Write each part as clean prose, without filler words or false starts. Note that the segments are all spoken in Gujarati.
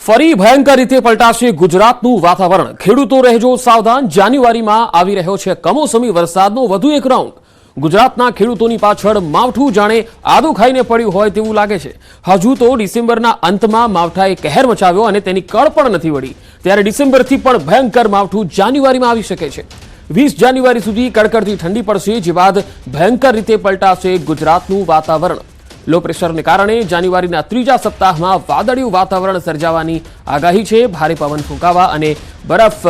ફરી ભયંકર રીતે પલટાશે ગુજરાતનું વાતાવરણ। ખેડૂતો રહેજો સાવધાન। જાન્યુઆરીમાં આવી રહ્યો છે કમોસમી વરસાદનો વધુ એક રાઉન્ડ। ગુજરાતના ખેડૂતોની પાછળ માવઠું જાણે આદુ ખાઈને પડ્યું હોય તેવું લાગે છે। હજુ તો ડિસેમ્બરના અંતમાં માવઠાએ કહેર મચાવ્યો અને તેની કળ પણ નથી વળી, ત્યારે ડિસેમ્બરથી પણ ભયંકર માવઠું જાન્યુઆરીમાં આવી શકે છે। 20 જાન્યુઆરી સુધી કડકડતી ઠંડી પડશે, જે બાદ ભયંકર રીતે પલટાશે ગુજરાતનું વાતાવરણ। લો પ્રેશરને કારણે જાન્યુઆરીના ત્રીજા સપ્તાહમાં વાદળિયું વાતાવરણ સર્જાવાની આગાહી છે। ભારે પવન ફૂંકાવા અને બરફ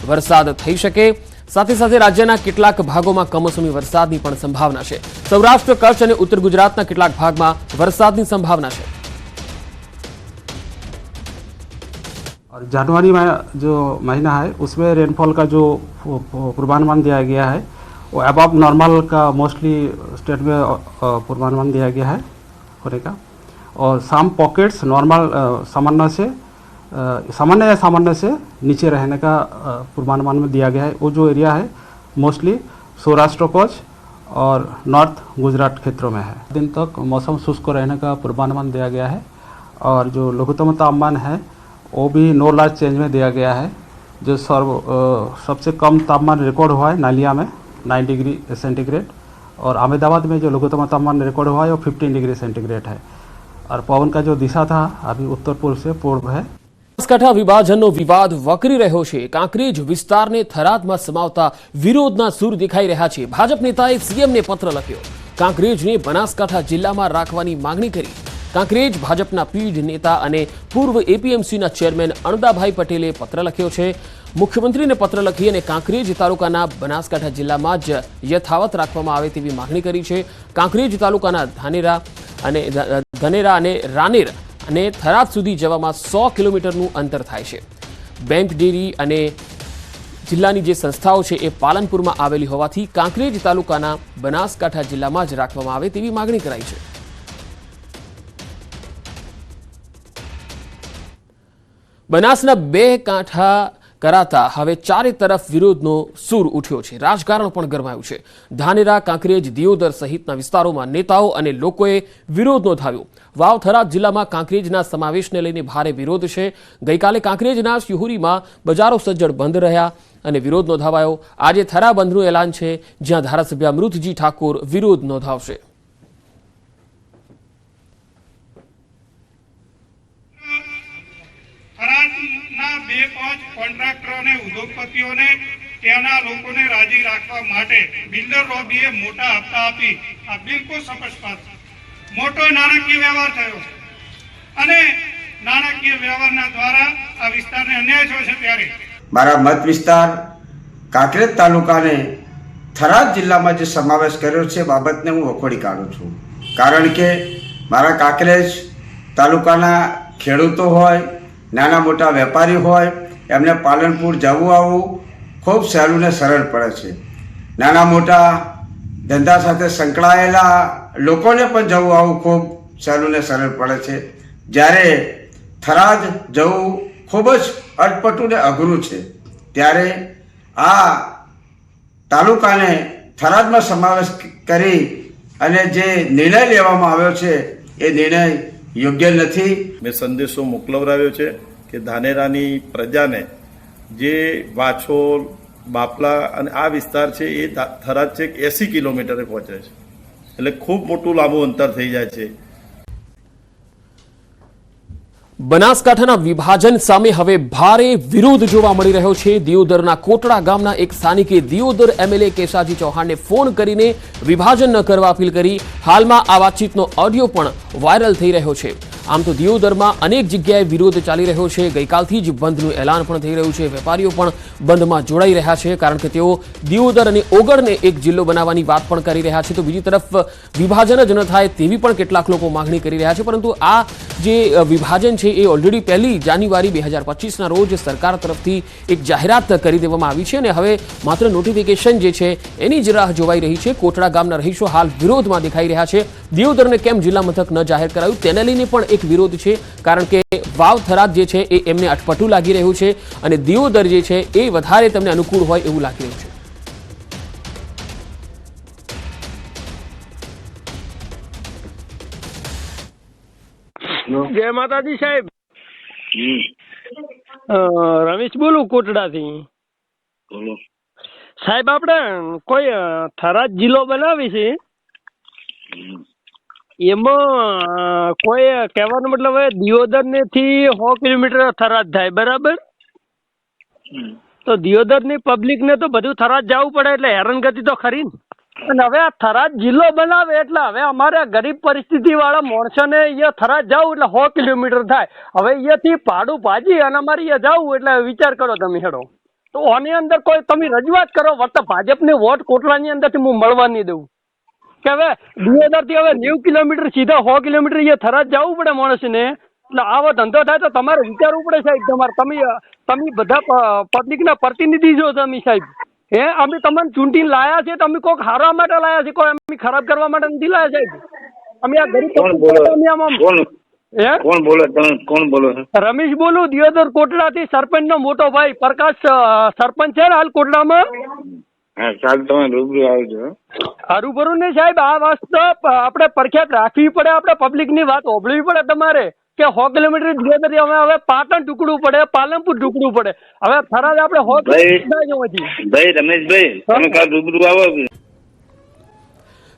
વરસાદ થઈ શકે। સાથે સાથે રાજ્યના કેટલાક ભાગોમાં કમોસમી વરસાદની પણ સંભાવના છે। સૌરાષ્ટ્ર, કચ્છ અને ઉત્તર ગુજરાતના કેટલાક ભાગમાં વરસાદની સંભાવના છે। और जनवरी में जो महीना है उसमें रेनफॉल का जो पूर्वानुमान दिया गया है वो अबव नॉर्मल का मोस्टली स्टेट में पूर्वानुमान दिया गया है होने का। और सम पॉकेट्स नॉर्मल सामान्य या सामान्य से नीचे रहने का पूर्वानुमान में दिया गया है। वो जो एरिया है मोस्टली सौराष्ट्र, कच्छ और नॉर्थ गुजरात क्षेत्रों में है। दिन तक मौसम शुष्क रहने का पूर्वानुमान दिया गया है। और जो लघुत्तम तापमान है वो भी नो लार्ज चेंज में दिया गया है। जो सबसे कम तापमान रिकॉर्ड हुआ है नालिया में 9 डिग्री सेंटीग्रेड, और अहमदाबाद में जो लघुत्तम तापमान रिकॉर्ड हुआ है वो 15 डिग्री सेंटीग्रेड है। और पवन का जो दिशा था अभी उत्तर पूर्व से पूर्व है। બનાસકાંઠા વિભાજનનો વિવાદ વકરી રહ્યો છે। કાંકરેજ વિસ્તારને થરાદમાં સમાવતા વિરોધના સૂર દેખાઈ રહ્યા છે। ભાજપ નેતાએ સીએમને પત્ર લખ્યો, કાંકરેજને બનાસકાંઠા જિલ્લામાં રાખવાની માંગણી કરી। કાંકરેજ ભાજપના પીઢ નેતા અને પૂર્વ એપીએમસીના ચેરમેન અણદાભાઈ પટેલે પત્ર લખ્યો છે। મુખ્યમંત્રીને પત્ર લખી અને કાંકરેજ તાલુકાના બનાસકાંઠા જિલ્લામાં જ યથાવત રાખવામાં આવે તેવી માંગણી કરી છે। કાંકરેજ તાલુકાના ધનેરા અને રાનેર અને થરાદ સુધી જવામાં 100 કિલોમીટરનું અંતર થાય છે। બેંક, ડેરી અને જિલ્લાની જે સંસ્થાઓ છે એ પાલનપુરમાં આવેલી હોવાથી કાંકરેજ તાલુકાના બનાસકાંઠા જિલ્લામાં જ રાખવામાં આવે તેવી માંગણી કરાઈ છે। બનાસના બે કાંઠા કરાતા હવે ચારે તરફ વિરોધનો સૂર ઉઠ્યો છે। રાજકારણ પણ ગરમાયું છે। ધાનેરા, કાંકરેજ, દિયોદર સહિતના વિસ્તારોમાં નેતાઓ અને લોકોએ વિરોધ નોંધાવ્યો। વાવ, થરાદ જિલ્લામાં કાંકરેજના સમાવેશને લઈને ભારે વિરોધ છે। ગઈકાલે કાંકરેજના શિહોરીમાં બજારો સજ્જડ બંધ રહ્યા અને વિરોધ નોંધાવાયો। આજે થરા બંધનું એલાન છે, જ્યાં ધારાસભ્ય અમૃતજી ઠાકોર વિરોધ નોંધાવશે। કોન્ટ્રાક્ટરોને, ઉદ્યોગપતિઓને, ત્યાંના લોકોને રાજી રાખવા માટે બિલ્ડર લોબીએ મોટા હપ્તા આપી આ બિલકુલ સ્પષ્ટ મોટો નાણાકીય વ્યવહાર થયો અને નાણાકીય વ્યવહારના દ્વારા આ વિસ્તારને અન્યાય થયો છે। ત્યારે મારા મત વિસ્તાર કાંકરેજ તાલુકાને થરાદ જિલ્લામાં જે સમાવેશ કર્યો છે બાબતને હું વખોડી કાઢું છું। કારણ કે મારા કાંકરેજ તાલુકાના ખેડૂતો હોય, નાના મોટા વેપારી હોય, એમને પાલનપુર જવું આવવું ખૂબ સહેલું ને સરળ પડે છે। નાના મોટા ધંધા સાથે સંકળાયેલા લોકોને પણ જવું આવવું ખૂબ સહેલું ને સરળ પડે છે। જ્યારે થરાદ જવું ખૂબ જ અટપટું ને અઘરું છે, ત્યારે આ તાલુકાને થરાદમાં સમાવેશ કરી અને જે નિર્ણય લેવામાં આવ્યો છે એ નિર્ણય યોગ્ય નથી। મેં સંદેશો મોકલવરાવ્યો છે કે ધાનેરાની પ્રજાને જે વાછોલ, બાપલા અને આ વિસ્તાર છે એ થરાદ છે 80 કિલોમીટરે પહોંચે છે, એટલે ખૂબ મોટું લાંબુ અંતર થઈ જાય છે। બનાસકાંઠાના વિભાજન સામે હવે ભારે વિરોધ જોવા મળી રહ્યો છે। દિયોદરના કોટડા ગામના એક સ્થાનિકે દિયોદર એમએલએ કેશાજી ચૌહાણને ફોન કરીને વિભાજન ન કરવા અપીલ કરી। હાલમાં આ વાતચીતનો ઓડિયો પણ વાયરલ થઈ રહ્યો છે। આમ તો દિયોદરમાં અનેક જગ્યાએ વિરોધ ચાલી રહ્યો છે। ગઈકાલથી જ બંધનું એલાન પણ થઈ રહ્યું છે। વેપારીઓ પણ બંધમાં જોડાઈ રહ્યા છે, કારણ કે તેઓ દિયોદર અને ઓગળને એક જિલ્લો બનાવવાની વાત પણ કરી રહ્યા છે। તો બીજી તરફ વિભાજન જ ન થાય તેવી પણ કેટલાક લોકો માંગણી કરી રહ્યા છે। પરંતુ આ જે વિભાજન છે એ ઓલરેડી 1 જાન્યુઆરી 2025ના રોજ સરકાર તરફથી એક જાહેરાત કરી દેવામાં આવી છે અને હવે માત્ર નોટિફિકેશન જે છે એની જ રાહ જોવાઈ રહી છે। કોટડા ગામના રહીશો હાલ વિરોધમાં દેખાઈ રહ્યા છે। દિયોદરને કેમ જિલ્લા મથક ન જાહેર કરાયું તેને લઈને પણ એક વિરોધ છે, કારણ કે વાવ, થરાદ જે છે એ એમને અટપટું લાગી રહ્યું છે અને દિયોદર જે છે એ વધારે તેમને અનુકૂળ હોય એવું લાગી રહ્યું છે। જય માતાજી સાહેબ। રમેશ બોલું કોટડાથી. બોલો. સાહેબ આપણે કોઈ થરાદ જિલ્લો બનાવી છે, એમાં કોઈ કહેવાનો મતલબ હવે દિયોદર ને થી 100 કિલોમીટર થરાદ થાય, બરાબર? તો દિયોદર ની પબ્લિક ને તો બધું થરાદ જવું પડે, એટલે હેરાનગતિ તો ખરી ને. અને હવે આ થરાદ જિલ્લો બનાવે એટલે હવે અમારે ગરીબ પરિસ્થિતિ વાળા માણસોને અહીંયા થરાદ જવું એટલે 100 કિલોમીટર થાય. હવે અહીંયાથી ભાડું ભાજી અને અમારે અહીંયા જવું એટલે વિચાર કરો તમે હેડો. તો આની અંદર કોઈ તમે રજૂઆત કરો, વર્તા ભાજપને વોટ કોટલાની અંદરથી હું મળવા નહીં દઉં કે હવે દિયોદર થી હવે 90 કિલોમીટર સીધા 100 કિલોમીટર અહીંયા થરાદ જવું પડે માણસને. એટલે આવો ધંધો થાય તો તમારે વિચારવું પડે સાહેબ. તમે બધા પબ્લિકના પ્રતિનિધિ છો તમે સાહેબ. અમે તમને ચૂંટીને લાયા છે, તમે કોઈક હારવા માટે લાયા છે, કોઈ અમે ખરાબ કરવા માટે નથી લાયા સાહેબ. અમે આ ગરીબ કોણ બોલો તમે? કોણ બોલો છો? રમેશ બોલું, દિયોદર કોટડાથી, સરપંચ નો મોટો ભાઈ પ્રકાશ સરપંચ છે ને હાલ કોટડામાં. હા સાહેબ, તમે રૂબરૂ આવજો. હરુભરું ને સાહેબ, આ વાસ્તે આપણે પ્રખ્યાત રાખવી પડે, આપણે પબ્લિક ની વાત સાંભળવી પડે તમારે કે 100 કિલોમીટર દિયોદર હવે પાટણ ટુકડું પડે, પાલનપુર ટુકડું પડે. હવે થરાદ આપણે 100 કિલોમીટર. ભાઈ રમેશભાઈ, તમે કાલ રૂબરૂ આવો.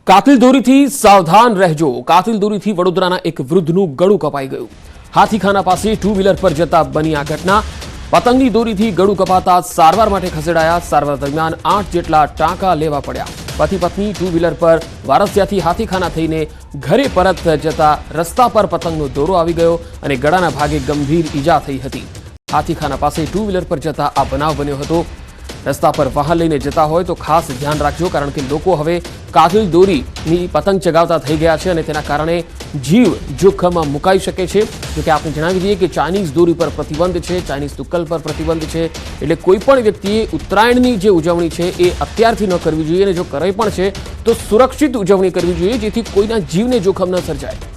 કાતિલદોરીથી સાવધાન રહેજો. કાતિલદોરીથી વડોદરાના એક વૃદ્ધનું ગળું કપાઈ ગયું. હાથીખાના પાસે 2 વ્હીલર પર જતા બની આ ઘટના. પતંગની દોરીથી ગળું કપાતા સારવાર માટે ખસેડાયા. સારવાર દરમિયાન 8 જેટલા ટાંકા લેવા પડ્યા. પતિ પત્ની 2 વ્હીલર પર વારસિયાથી હાથીખાના થઈને ઘરે પરત જતા રસ્તા પર પતંગનો દોરો આવી ગયો અને ગળાના ભાગે ગંભીર ઈજા થઈ હતી. હાથીખાના પાસે 2 વ્હીલર પર જતા આ બનાવ બન્યો હતો. રસ્તા પર વાહન લઈને જતા હોય તો ખાસ ધ્યાન રાખજો, કારણ કે લોકો હવે કાતિલ દોરીની પતંગ ચગાવતા થઈ ગયા છે અને તેના કારણે જીવ જોખમમાં મુકાઈ શકે છે. જોકે આપણે જણાવી દઈએ કે ચાઇનીઝ દોરી પર પ્રતિબંધ છે, ચાઇનીઝ તુક્કલ પર પ્રતિબંધ છે. એટલે કોઈ પણ વ્યક્તિએ ઉત્તરાયણની જે ઉજવણી છે એ અત્યારથી ન કરવી જોઈએ, અને જો કરે પણ છે તો સુરક્ષિત ઉજવણી કરવી જોઈએ, જેથી કોઈના જીવને જોખમ ન સર્જાય.